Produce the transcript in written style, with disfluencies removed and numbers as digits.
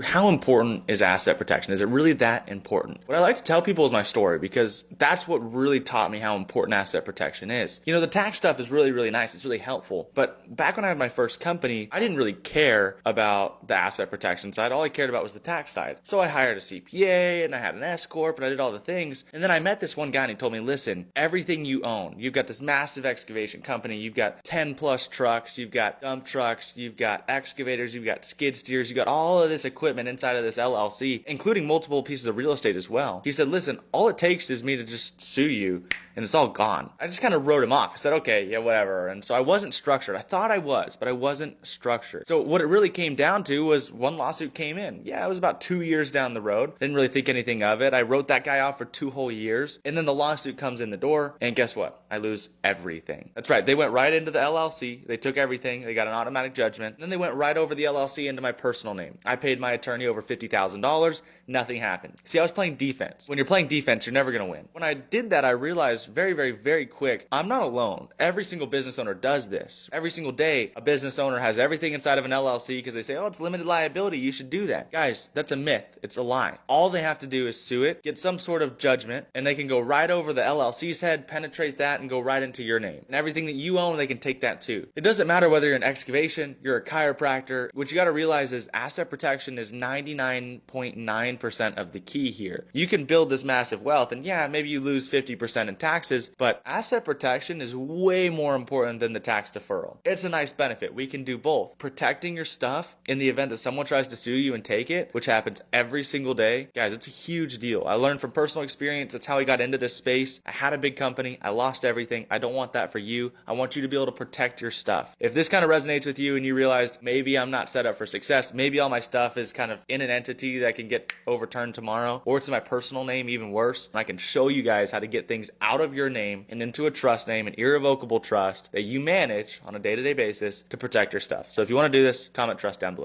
How important is asset protection? Is it really that important? What I like to tell people is my story because that's what really taught me how important asset protection is. You know, the tax stuff is really, really nice. It's really helpful. But back when I had my first company, I didn't really care about the asset protection side. All I cared about was the tax side. So I hired a CPA and I had an S Corp and I did all the things. And then I met this one guy and he told me, listen, everything you own, you've got this massive excavation company, you've got 10 plus trucks, you've got dump trucks, you've got excavators, you've got skid steers, you've got all of this equipment inside of this LLC, including multiple pieces of real estate as well. He said, listen, all it takes is me to just sue you and it's all gone. I just kind of wrote him off. I said, okay, yeah, whatever. And so I wasn't structured. I thought I was, but I wasn't structured. So what it really came down to was one lawsuit came in. Yeah, it was about 2 years down the road. Didn't really think anything of it. I wrote that guy off for 2 whole years. And then the lawsuit comes in the door. And guess what? I lose everything. That's right. They went right into the LLC. They took everything. They got an automatic judgment. And then they went right over the LLC into my personal name. I paid my attorney over $50,000. Nothing happened. See, I was playing defense. When you're playing defense, you're never going to win. When I did that, I realized very, very, very quick, I'm not alone. Every single business owner does this. Every single day, a business owner has everything inside of an LLC because they say, oh, it's limited liability. You should do that. Guys, that's a myth. It's a lie. All they have to do is sue it, get some sort of judgment, and they can go right over the LLC's head, penetrate that, and go right into your name. And everything that you own, they can take that too. It doesn't matter whether you're an excavation, you're a chiropractor. What you got to realize is asset protection is 99.9% of the key here. You can build this massive wealth, and yeah, maybe you lose 50% in taxes, but asset protection is way more important than the tax deferral. It's a nice benefit. We can do both. Protecting your stuff in the event that someone tries to sue you and take it, which happens every single day. Guys, it's a huge deal. I learned from personal experience. That's how I got into this space. I had a big company. I lost everything. I don't want that for you. I want you to be able to protect your stuff. If this kind of resonates with you and you realized maybe I'm not set up for success, maybe all my stuff is kind of in an entity that can get overturned tomorrow, or it's in my personal name, even worse, and I can show you guys how to get things out of your name and into a trust name, an irrevocable trust that you manage on a day-to-day basis to protect your stuff. So if you want to do this, comment trust down below.